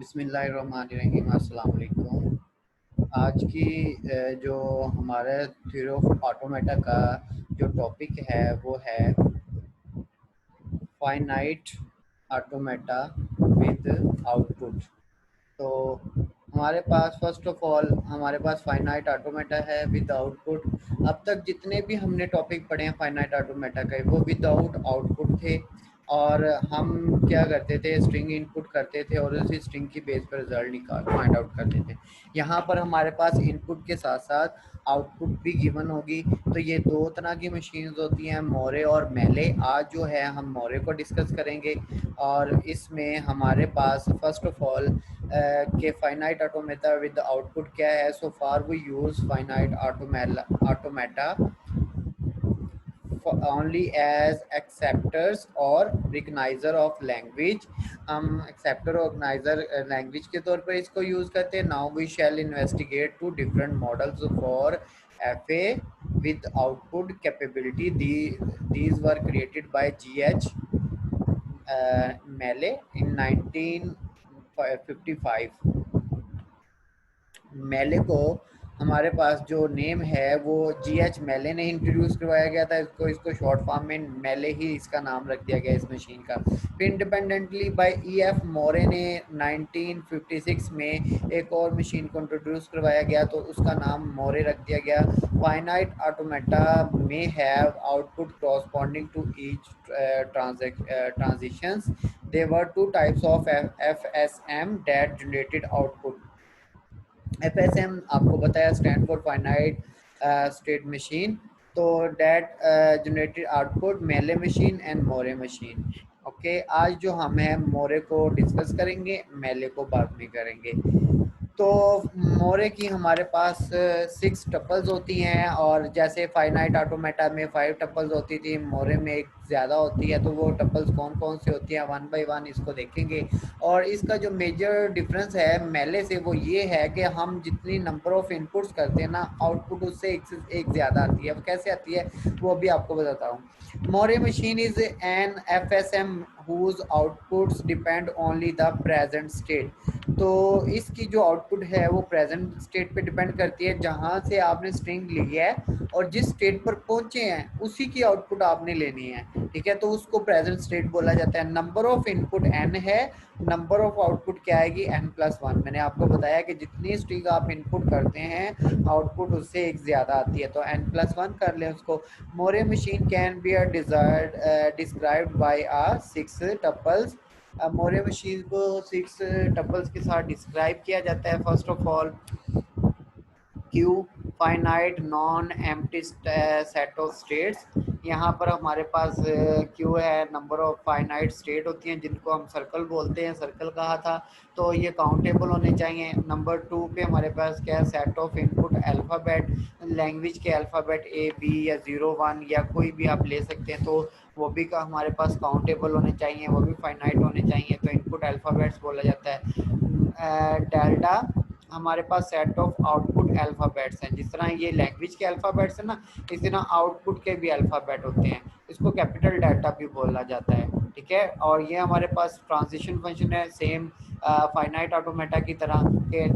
बिस्मिल्लाहिर्रहमानिर्रहीम। अस्सलाम वालेकुम। आज की जो हमारे थ्योरी ऑफ ऑटोमेटा का जो टॉपिक है वो है फाइनाइट ऑटोमेटा विद आउटपुट। तो हमारे पास फर्स्ट ऑफ ऑल हमारे पास फाइनाइट ऑटोमेटा है विद आउटपुट। अब तक जितने भी हमने टॉपिक पढ़े हैं फाइनाइट ऑटोमेटा के वो विदाउट आउटपुट थे, और हम क्या करते थे, स्ट्रिंग इनपुट करते थे और उसी स्ट्रिंग की बेस पर रिजल्ट निकाल फाइंड आउट करते थे। यहाँ पर हमारे पास इनपुट के साथ साथ आउटपुट भी गिवन होगी। तो ये दो तरह की मशीन्स होती हैं, मोरे और मेले। आज जो है हम मोरे को डिस्कस करेंगे, और इसमें हमारे पास फर्स्ट ऑफ ऑल के फाइनाइट ऑटोमेटा विद आउटपुट क्या है। So far we use finite automata only as acceptors और recognizer of language। हम acceptor और recognizer language के तौर पर इसको यूज करते हैं। now we shall investigate two different models for FA with output capability। These were created by GH Melee in 1955। मेले को हमारे पास जो नेम है वो GH मेले ने इंट्रोड्यूस करवाया गया था। इसको इसको शॉर्ट फॉर्म में मेले ही इसका नाम रख दिया गया इस मशीन का। फिर इंडिपेंडेंटली बाय EF मोरे ने 1956 में एक और मशीन को इंट्रोड्यूस करवाया गया, तो उसका नाम मोरे रख दिया गया। फाइनाइट ऑटोमेटा में have output corresponding to each transitions. There were two types of FSM that generated output। FSM आपको बताया stand for finite state machine. तो डेट जनरेटेड आउटपुट मेले machine and Moore machine. Okay, आज जो हम है मोरे को डिस्कस करेंगे, मेले को बाद में करेंगे। तो मोरे की हमारे पास 6 टपल्स होती हैं, और जैसे फाइनाइट ऑटोमेटा में 5 टपल्स होती थी, मोरे में एक ज़्यादा होती है। तो वो टपल्स कौन कौन से होती हैं वन बाय वन इसको देखेंगे। और इसका जो मेजर डिफरेंस है मेले से वो ये है कि हम जितनी नंबर ऑफ इनपुट्स करते हैं ना, आउटपुट उससे एक ज़्यादा आती है। वो कैसे आती है वो अभी आपको बताता हूँ। Moore machine is an FSM whose outputs depend only the present state। तो इसकी जो आउटपुट है वो प्रेजेंट स्टेट पे डिपेंड करती है। जहाँ से आपने स्ट्रिंग ली है और जिस स्टेट पर पहुंचे हैं उसी की आउटपुट आपने लेनी है, ठीक है। तो उसको प्रेजेंट स्टेट बोला जाता है। नंबर ऑफ इनपुट n है, नंबर ऑफ आउटपुट क्या आएगी n+1। मैंने आपको बताया कि जितनी स्ट्रिंग आप इनपुट करते हैं आउटपुट उससे एक ज़्यादा आती है, तो n+1 कर लें उसको। Moore machine can be described by 6 tuples. Moore machine को 6 टपल्स के साथ डिस्क्राइब किया जाता है। First of all Q finite non empty set of states. यहाँ पर हमारे पास क्यू है, नंबर ऑफ फाइनाइट स्टेट होती हैं जिनको हम सर्कल बोलते हैं, सर्कल कहा था। तो ये काउंटेबल होने चाहिए। नंबर 2 पे हमारे पास क्या है, set of input alphabet, language के अल्फ़ाबेट A B या 0 1 या कोई भी आप ले सकते हैं। तो वो भी का हमारे पास काउंटेबल होने चाहिए, वो भी फाइनाइट होने चाहिए। तो इनपुट अल्फ़ाबेट्स बोला जाता है। डेल्टा हमारे पास सेट ऑफ आउटपुट अल्फ़ाबेट्स हैं। जिस तरह ये लैंग्वेज के अल्फ़ाबेट्स हैं ना, इस तरह आउटपुट के भी अल्फ़ाबेट होते हैं। इसको कैपिटल डाटा भी बोला जाता है, ठीक है। और ये हमारे पास ट्रांजिशन फंक्शन है, सेम फाइनाइट ऑटोमेटा की तरह के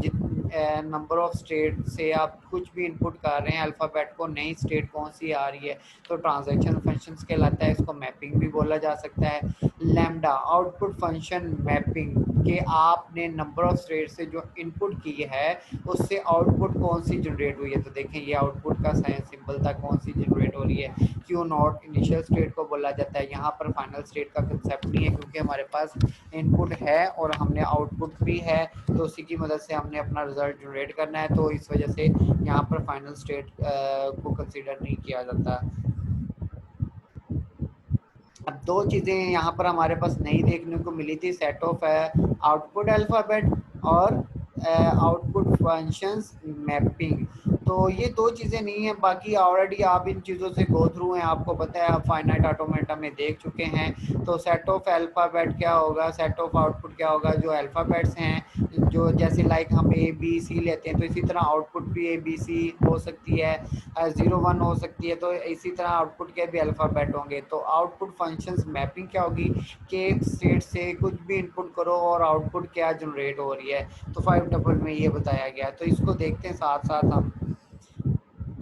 नंबर ऑफ स्टेट से आप कुछ भी इनपुट कर रहे हैं अल्फ़ाबेट को, नई स्टेट कौन सी आ रही है तो ट्रांजैक्शन फंक्शंस कहलाता है। इसको मैपिंग भी बोला जा सकता है। लैम्डा आउटपुट फंक्शन मैपिंग के आपने नंबर ऑफ स्टेट से जो इनपुट की है उससे आउटपुट कौन सी जनरेट हुई है। तो देखें ये आउटपुट का सिंबल था, कौन सी जनरेट हो रही है। क्यू नॉट इनिशियल स्टेट को बोला जाता है। यहाँ पर फाइनल स्टेट का कंसेप्ट नहीं है, क्योंकि हमारे पास इनपुट है और हमने आउटपुट भी है, तो उसी की मदद से हमने अपना रिजल्ट जनरेट करना है। तो इस वजह से यहाँ पर फाइनल स्टेट को कंसीडर नहीं किया जाता। अब दो चीज़ें यहाँ पर हमारे पास नई देखने को मिली थी, सेट ऑफ आउटपुट अल्फ़ाबेट और आउटपुट फंक्शंस मैपिंग। तो ये दो चीज़ें नहीं है, बाकी ऑलरेडी आप इन चीज़ों से गो थ्रू हैं, आपको पता है, आप फाइनाइट ऑटोमेटा में देख चुके हैं। तो सेट ऑफ अल्फ़ाबेट क्या होगा, सेट ऑफ आउटपुट क्या होगा, जो अल्फ़ाबेट्स हैं, जो जैसे लाइक हम ए बी सी लेते हैं, तो इसी तरह आउटपुट भी ए बी सी हो सकती है, 0 1 हो सकती है। तो इसी तरह आउटपुट के भी अल्फ़ाबेट होंगे। तो आउटपुट फंक्शंस मैपिंग क्या होगी कि एक स्टेट से कुछ भी इनपुट करो और आउटपुट क्या जनरेट हो रही है। तो 5 टपल में ये बताया गया। तो इसको देखते हैं साथ साथ हम।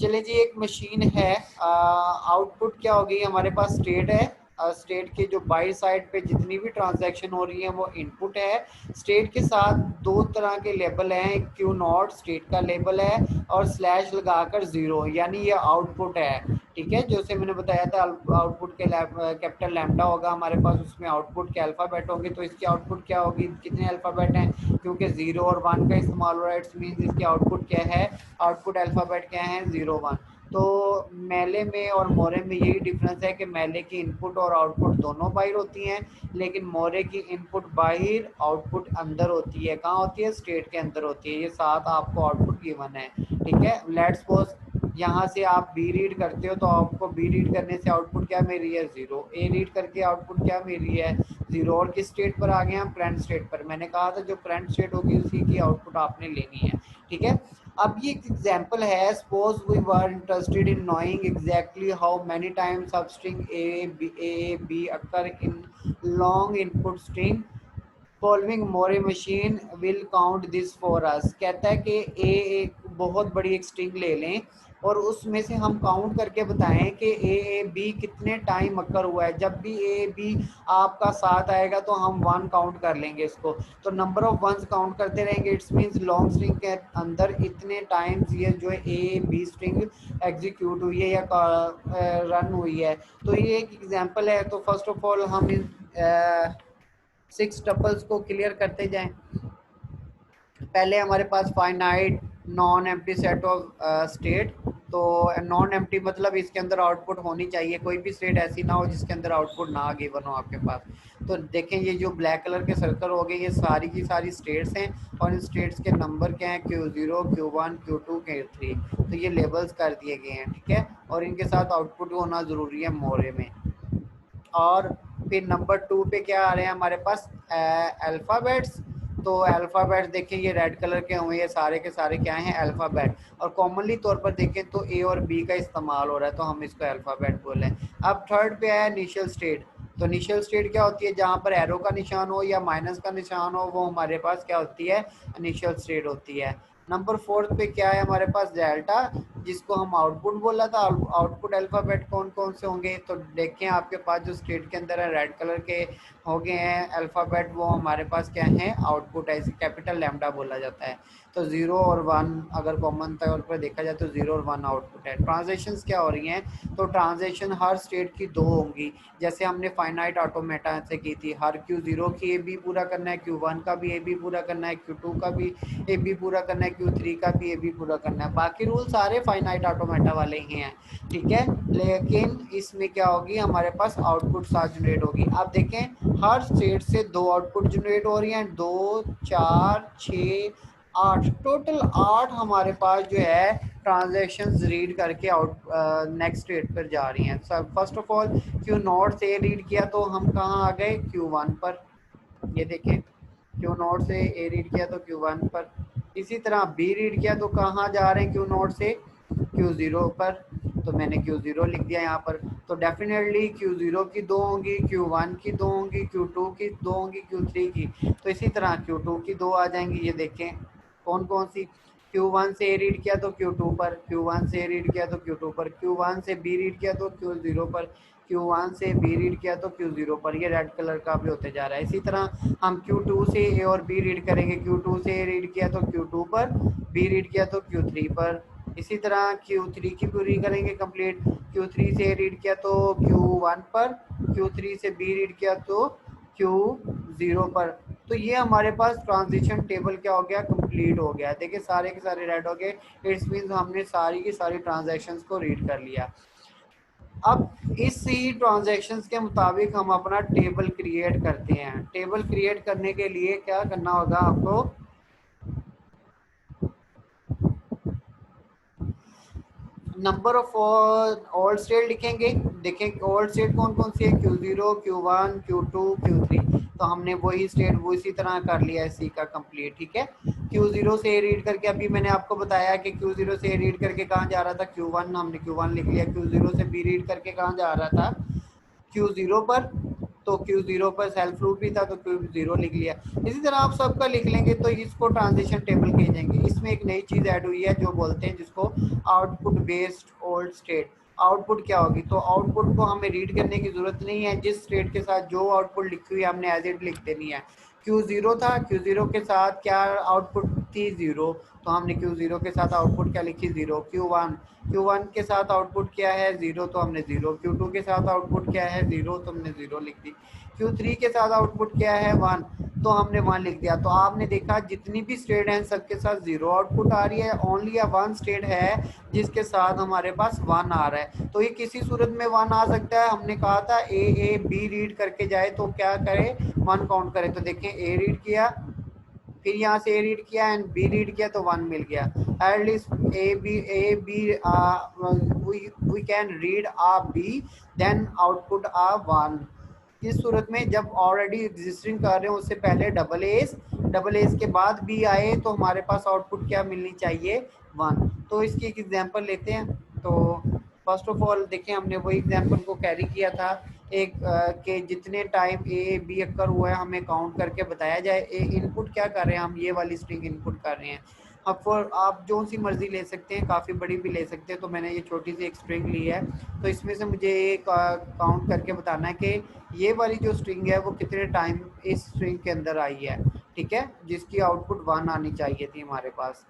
चले जी, एक मशीन है, आउटपुट क्या होगी, हमारे पास स्टेट है, स्टेट के जो बाई साइड पे जितनी भी ट्रांजैक्शन हो रही है वो इनपुट है। स्टेट के साथ दो तरह के लेबल हैं, क्यू नॉट स्टेट का लेबल है और स्लैश लगाकर 0, यानी ये आउटपुट है। ठीक है, जैसे मैंने बताया था, आउटपुट के कैपिटल लैम्डा होगा हमारे पास, उसमें आउटपुट के अल्फ़ाबेट होंगे। तो इसकी आउटपुट क्या होगी, कितने अल्फ़ाबेट हैं, क्योंकि 0 और 1 का इस्तेमाल हो रहा है, इट्स मीन्स इसकी आउटपुट क्या है, आउटपुट अल्फ़ाबेट क्या है, 0 1। तो मेले में और मोरे में यही डिफरेंस है कि मेले की इनपुट और आउटपुट दोनों बाहर होती हैं, लेकिन मोरे की इनपुट बाहर, आउटपुट अंदर होती है। कहाँ होती है, स्टेट के अंदर होती है। ये साथ आपको आउटपुट गिवन है। ठीक है, लेट्स सपोज यहाँ से आप बी रीड करते हो, तो आपको बी रीड करने से आउटपुट क्या मिल रही है, 0। ए रीड करके आउटपुट क्या मिल रही है, 0। और किस स्टेट पर आ गए हम, करंट स्टेट पर। मैंने कहा था जो करंट स्टेट होगी उसी की आउटपुट आपने लेनी है। ठीक है, अब ये एक एग्जांपल है। Suppose we were interested in knowing exactly how many times substring a b occur in long input string, following Moore machine will count this for us. कहता है कि ए एक बहुत बड़ी एक स्ट्रिंग ले लें और उसमें से हम काउंट करके बताएं कि ए बी कितने टाइम अकर हुआ है। जब भी ए बी आपका साथ आएगा तो हम 1 काउंट कर लेंगे इसको। तो नंबर ऑफ वंस काउंट करते रहेंगे। इट्स मीन्स लॉन्ग स्ट्रिंग के अंदर इतने टाइम्स ये जो है ए बी स्ट्रिंग एग्जीक्यूट हुई है या रन हुई है। तो ये एक एग्जांपल है। तो फर्स्ट ऑफ ऑल हम इन 6 टपल्स को क्लियर करते जाएं। पहले हमारे पास finite non empty set of state. तो नॉन एम्प्टी मतलब इसके अंदर आउटपुट होनी चाहिए, कोई भी स्टेट ऐसी ना हो जिसके अंदर आउटपुट ना गिवन हो आपके पास। तो देखें, ये जो ब्लैक कलर के सर्कल हो गए, ये सारी की सारी स्टेट्स हैं और इन स्टेट्स के नंबर क्या हैं, Q0 Q1 Q2 Q3। तो ये लेबल्स कर दिए गए हैं। ठीक है, और इनके साथ आउटपुट होना ज़रूरी है मोरे में। और फिर नंबर 2 पे क्या आ रहे हैं हमारे पास, अल्फ़ाबेट्स। तो अल्फ़ाबेट देखें, ये रेड कलर के हुए, ये सारे के सारे क्या हैं, अल्फ़ाबेट। और कॉमनली तौर पर देखें तो ए और बी का इस्तेमाल हो रहा है, तो हम इसको अल्फ़ाबेट बोलें। अब थर्ड पे है इनिशियल स्टेट। तो इनिशियल स्टेट क्या होती है, जहाँ पर एरो का निशान हो या माइनस का निशान हो, वो हमारे पास क्या होती है, इनिशियल स्टेट होती है। नंबर 4 पे क्या है हमारे पास, डेल्टा, जिसको हम आउटपुट बोला था। आउटपुट अल्फ़ाबेट कौन कौन से होंगे, तो देखें आपके पास जो स्टेट के अंदर है रेड कलर के हो गए हैं अल्फ़ाबेट, वो हमारे पास क्या है, आउटपुट है। इसे कैपिटल लैम्डा बोला जाता है। तो 0 और 1 अगर कॉमन तौर पर देखा जाए तो 0 और 1 आउटपुट है। ट्रांजेक्शन्स क्या हो रही हैं, तो ट्रांजेक्शन हर स्टेट की 2 होंगी, जैसे हमने फाइनाइट ऑटोमेटा से की थी। हर Q0 की ए बी पूरा करना है, Q1 का भी ए बी पूरा करना है, Q2 का भी ए बी पूरा करना है, Q3 का भी ए बी पूरा करना है। बाकी रूल सारे फाइनाइट ऑटोमेटा वाले ही हैं। ठीक है, लेकिन इसमें क्या होगी, हमारे पास आउटपुट साथ जनरेट होगी। आप देखें, हर स्टेट से 2 आउटपुट जनरेट हो रही हैं, 2 4 6 8, टोटल 8 हमारे पास जो है ट्रांजेक्शन्स रीड करके आउट नेक्स्ट स्टेट पर जा रही हैं। सब फर्स्ट ऑफ ऑल Q0 से रीड किया तो हम कहाँ आ गए, Q1 पर। ये देखें, Q0 से ए रीड किया तो Q1 पर। इसी तरह बी रीड किया तो कहाँ जा रहे हैं, Q0 से Q0 पर। तो मैंने Q0 लिख दिया यहाँ पर। तो डेफिनेटली Q0 की 2 होंगी, Q1 की 2 होंगी, Q2 की 2 होंगी, Q3 की। तो इसी तरह Q2 की 2 आ जाएंगी। ये देखें कौन कौन सी, Q1 से ए रीड किया तो Q2 पर, Q1 से ए रीड किया तो Q2 पर, Q1 से बी रीड किया तो Q0 पर, Q1 से बी रीड किया तो Q0 पर। ये रेड कलर का भी होते जा रहा है। इसी तरह हम Q2 से ए और बी रीड करेंगे, Q2 से ए रीड किया तो Q2 पर, बी रीड किया तो Q3 पर। इसी तरह Q3 की पूरी करेंगे कंप्लीट, Q3 से ए रीड किया तो Q1 पर, Q3 से बी रीड किया तो Q0 पर। तो ये हमारे पास ट्रांजिशन टेबल क्या हो गया, कंप्लीट हो गया। देखिए सारे के सारे रेड हो गए, इट्स मीन्स हमने सारी की सारी ट्रांजैक्शंस को रीड कर लिया। अब इसी ट्रांजैक्शंस के मुताबिक हम अपना टेबल क्रिएट करते हैं। टेबल क्रिएट करने के लिए क्या करना होगा आपको, नंबर ऑफ ओल्ड स्टेट लिखेंगे। देखें ओल्ड स्टेट कौन कौन सी है, Q0, Q1, Q2, Q3। तो हमने वही स्टेट वो इसी तरह कर लिया है सी का कंप्लीट, ठीक है। Q0 से रीड करके अभी मैंने आपको बताया कि Q0 से रीड करके कहाँ जा रहा था, Q1, हमने Q1 लिख लिया। Q0 से बी रीड करके कहाँ जा रहा था, Q0 पर। तो Q0 पर सेल्फ रूट भी था तो Q0 लिख लिया। इसी तरह आप सबका लिख लेंगे तो इसको ट्रांजिशन टेबल कह जाएंगे। इसमें एक नई चीज ऐड हुई है जो बोलते हैं जिसको output based old state. Output क्या होगी, तो आउटपुट को हमें रीड करने की जरूरत नहीं है, जिस स्टेट के साथ जो आउटपुट लिखी हुई है हमने एज इट लिख देनी है। Q0 था, Q0 के साथ क्या आउटपुट थी, जीरो। तो हमने Q0 के साथ आउटपुट क्या लिखी, जीरो। Q1 के साथ आउटपुट क्या है, जीरो, तो हमने जीरो। Q2 के साथ आउटपुट क्या है, जीरो, तो हमने जीरो लिख दी। Q3 के साथ आउटपुट क्या है, वन, तो हमने वन लिख दिया। तो आपने देखा जितनी भी स्टेट हैं सबके साथ जीरो आउटपुट आ रही है, ओनली वन स्टेट है जिसके साथ हमारे पास वन आ रहा है। तो ये किसी सूरत में वन आ सकता है। हमने कहा था ए बी रीड करके जाए तो क्या करे, वन काउंट करे। तो देखें ए रीड किया, फिर यहाँ से ए रीड किया एंड बी रीड किया तो वन मिल गया। At least a b we can read a b then output a one. इस सूरत में जब ऑलरेडी एग्जिस्टिंग कर रहे हो उससे पहले डबल एज के बाद बी आए तो हमारे पास आउटपुट क्या मिलनी चाहिए, वन। तो इसकी एक एग्जांपल लेते हैं। तो फर्स्ट ऑफ ऑल देखें हमने वही एग्जांपल को कैरी किया था एक के जितने टाइम ए बी अक्कर हुआ है हमें काउंट करके बताया जाए। ए इनपुट क्या कर रहे हैं, हम ये वाली स्ट्रिंग इनपुट कर रहे हैं। अब फॉर आप जो सी मर्जी ले सकते हैं, काफ़ी बड़ी भी ले सकते हैं। तो मैंने ये छोटी सी एक स्ट्रिंग ली है, तो इसमें से मुझे एक काउंट करके बताना है कि ये वाली जो स्ट्रिंग है वो कितने टाइम इस स्ट्रिंग के अंदर आई है, ठीक है, जिसकी आउटपुट वन आनी चाहिए थी हमारे पास।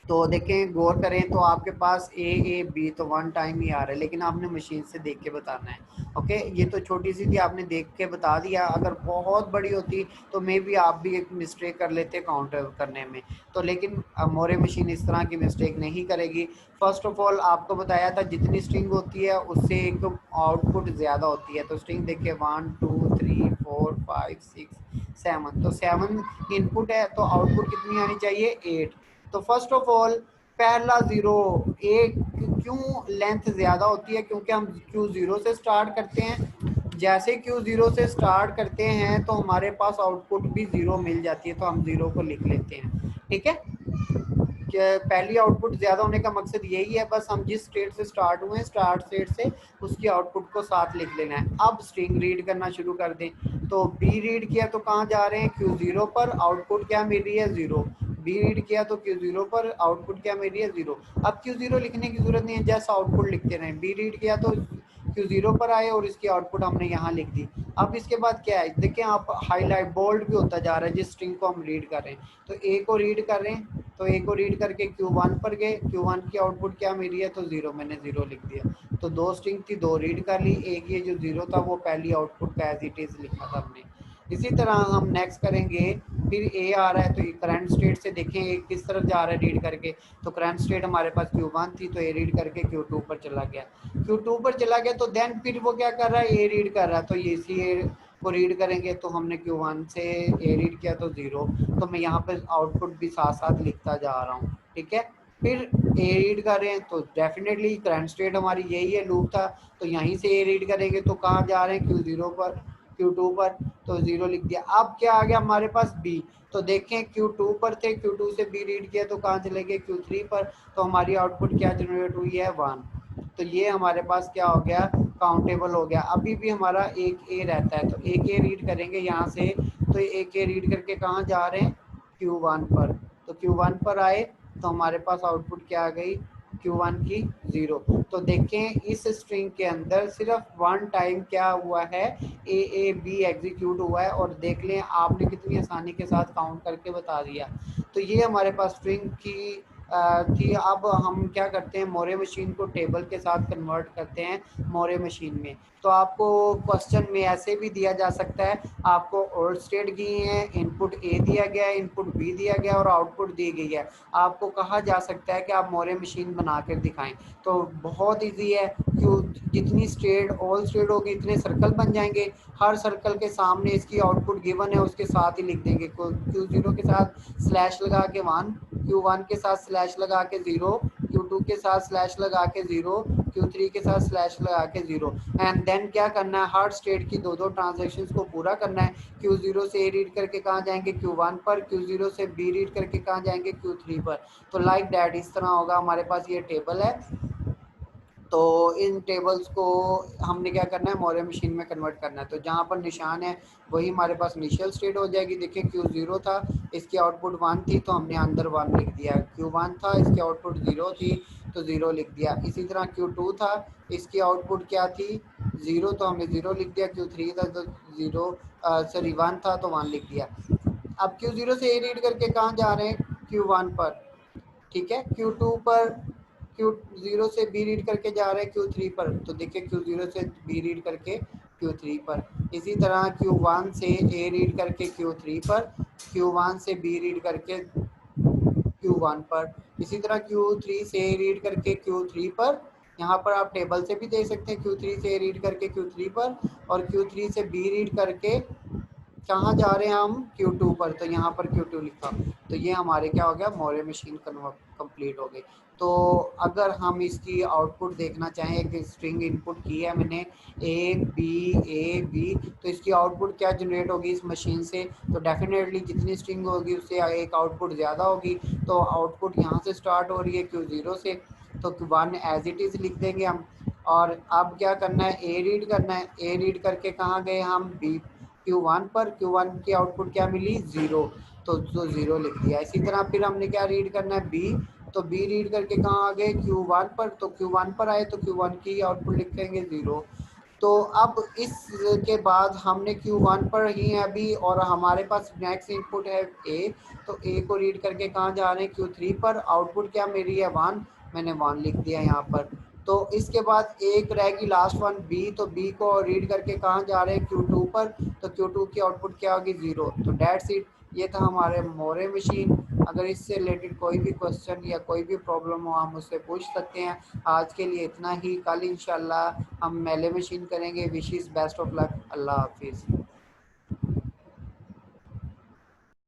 तो देखें गौर करें तो आपके पास ए बी तो वन टाइम ही आ रहा है, लेकिन आपने मशीन से देख के बताना है। ओके, ये तो छोटी सी थी, आपने देख के बता दिया। अगर बहुत बड़ी होती तो मे भी आप भी एक मिस्टेक कर लेते काउंट करने में। तो लेकिन मोरे मशीन इस तरह की मिस्टेक नहीं करेगी। फर्स्ट ऑफ ऑल आपको बताया था जितनी स्ट्रिंग होती है उससे एक आउटपुट ज़्यादा होती है। तो स्ट्रिंग देखिए 1 2 3 4 5 6 7, तो 7 इनपुट है तो आउटपुट कितनी आनी चाहिए, 8। तो फर्स्ट ऑफ ऑल पहला जीरो, एक क्यों लेंथ ज्यादा होती है, क्योंकि हम Q0 से स्टार्ट करते हैं। जैसे Q0 से स्टार्ट करते हैं तो हमारे पास आउटपुट भी जीरो मिल जाती है, तो हम जीरो को लिख लेते हैं, ठीक है। पहली आउटपुट ज्यादा होने का मकसद यही है, बस हम जिस स्टेट से स्टार्ट हुए स्टार्ट स्टेट से उसकी आउटपुट को साथ लिख लेना है। अब स्ट्रिंग रीड करना शुरू कर दें। तो बी रीड किया तो कहाँ जा रहे हैं, Q0 पर, आउटपुट क्या मिल रही है, जीरो। बी रीड किया तो Q0 पर, आउटपुट क्या मिल रही है, जीरो। अब Q0 लिखने की जरूरत नहीं है, जस्ट आउटपुट लिखते रहे। बी रीड किया तो Q0 पर आए और इसकी आउटपुट हमने यहाँ लिख दी। अब इसके बाद क्या है, देखिए आप हाईलाइट बोल्ड भी होता जा रहा है जिस स्ट्रिंग को हम रीड कर रहे हैं। तो ए को रीड कर रहे हैं, तो ए को रीड करके Q1 पर गए, Q1 की आउटपुट क्या मिली है, तो जीरो, मैंने जीरो लिख दिया। तो दो स्ट्रिंग थी, दो रीड कर ली, एक ये जो जीरो था वो पहली आउटपुट का एज इट इज लिखा था हमने। इसी तरह हम नेक्स्ट करेंगे। फिर ए आ रहा है तो करंट स्टेट से देखें ए किस तरफ जा रहा है रीड करके। तो करंट स्टेट हमारे पास Q1 थी तो ए रीड करके Q2 पर चला गया। Q2 पर चला गया तो देन फिर वो क्या कर रहा है, ए रीड कर रहा है। तो ये इसी ए को रीड करेंगे तो हमने Q1 से ए रीड किया तो जीरो। तो मैं यहाँ पर आउटपुट भी साथ साथ लिखता जा रहा हूँ, ठीक है। फिर ए रीड कर रहे हैं तो डेफिनेटली करंट स्टेट हमारी यही है, लूप था। तो यहीं से ए रीड करेंगे तो कहाँ जा रहे हैं, Q0 पर, Q2 पर, तो जीरो लिख दिया। अब क्या आ गया हमारे पास, बी। तो देखें Q2 पर थे, Q2 से बी रीड किया तो कहाँ चले गए, Q3 पर। तो हमारी आउटपुट क्या जनरेट हुई है, वन। तो ये हमारे पास क्या हो गया, काउंटेबल हो गया। अभी भी हमारा एक ए रहता है तो एक ए रीड करेंगे यहाँ से। तो एक ए रीड करके कहाँ जा रहे हैं, Q1 पर। तो Q1 पर आए तो हमारे पास आउटपुट क्या आ गई, Q1 की जीरो। तो देखें इस स्ट्रिंग के अंदर सिर्फ वन टाइम क्या हुआ है, ए बी एग्जीक्यूट हुआ है। और देख लें आपने कितनी आसानी के साथ काउंट करके बता दिया। तो ये हमारे पास स्ट्रिंग की थी। अब हम क्या करते हैं, मोरे मशीन को टेबल के साथ कन्वर्ट करते हैं मोरे मशीन में। तो आपको क्वेश्चन में ऐसे भी दिया जा सकता है, आपको ओल्ड स्टेट दी है, इनपुट ए दिया गया है, इनपुट बी दिया गया और आउटपुट दी गई है। आपको कहा जा सकता है कि आप मोरे मशीन बना कर दिखाएं। तो बहुत इजी है, क्यों, जितनी स्टेट ऑल स्टेट होगी इतने सर्कल बन जाएंगे। हर सर्कल के सामने इसकी आउटपुट गिवन है उसके साथ ही लिख देंगे। Q0 के साथ स्लैश लगा के वन, Q1 के साथ स्लैश लगा के जीरो, Q2 के साथ स्लैश लगा के 0, Q3 के साथ स्लैश लगा के 0। एंड देन क्या करना है, हर स्टेट की दो दो ट्रांजेक्शन को पूरा करना है। Q0 से A रीड करके कहाँ जाएंगे, Q1 पर, Q0 से B रीड करके कहाँ जाएंगे, Q3 पर। तो लाइक दैट इस तरह होगा। हमारे पास ये टेबल है, तो इन टेबल्स को हमने क्या करना है, मोरे मशीन में कन्वर्ट करना है। तो जहाँ पर निशान है वही हमारे पास इनिशियल स्टेट हो जाएगी। देखिए Q0 था, इसकी आउटपुट 1 थी तो हमने अंदर 1 लिख दिया। Q1 था, इसकी आउटपुट 0 थी तो 0 लिख दिया। इसी तरह Q2 था, इसकी आउटपुट क्या थी, 0, तो हमने 0 लिख दिया। Q3 था तो 0, सॉरी 1 था तो 1 लिख दिया। अब Q0 से A रीड करके कहाँ जा रहे हैं, Q1 पर, ठीक है। Q2 पर, Q0 से B रीड करके जा रहे हैं Q3 पर, तो देखिए Q0 से B रीड करके Q3 पर। इसी तरह Q1 से A रीड करके Q3 पर, Q1 से B रीड करके Q1 पर। इसी तरह Q3 से A रीड करके Q3 पर। यहाँ पर आप टेबल से भी देख सकते हैं, Q3 से A रीड करके Q3 पर, और Q3 से B रीड करके कहाँ जा रहे हैं हम, Q2 पर, तो यहाँ पर Q2 लिखा। तो ये हमारे क्या हो गया, मोरे मशीन कंप्लीट हो गई। तो अगर हम इसकी आउटपुट देखना चाहें, एक स्ट्रिंग इनपुट की है मैंने A B, तो इसकी आउटपुट क्या जनरेट होगी इस मशीन से, तो डेफिनेटली जितनी स्ट्रिंग होगी उससे एक आउटपुट ज़्यादा होगी। तो आउटपुट यहाँ से स्टार्ट हो रही है Q0 से, तो 1 एज इट इज़ लिख देंगे हम। और अब क्या करना है, ए रीड करना है। ए रीड करके कहाँ गए हम, बी, Q1 पर। Q1 की आउटपुट क्या मिली, 0, तो 0 लिख दिया। इसी तरह फिर हमने क्या रीड करना है, बी, तो बी रीड करके कहाँ आ गए, Q1 पर, तो Q1 पर आए तो Q1 की आउटपुट लिखेंगे 0। तो अब इसके बाद हमने Q1 पर ही है अभी, और हमारे पास नेक्स्ट इनपुट है A, तो A को रीड करके कहाँ जा रहे हैं, Q3 पर। आउटपुट क्या मेरी है, 1, मैंने 1 लिख दिया यहाँ पर। तो इसके बाद एक रहेगी लास्ट वन B, तो B को रीड करके कहाँ जा रहे हैं, Q2 पर, तो Q2 की आउटपुट क्या होगी, 0। तो डेट्स इट, ये था हमारे मोरे मशीन। अगर इससे रिलेटेड कोई भी क्वेश्चन या कोई भी प्रॉब्लम हो आप मुझसे पूछ सकते हैं। आज के लिए इतना ही, कल इंशाल्लाह हम मेले मशीन करेंगे। Wish is best of luck, अल्लाह हाफिज़।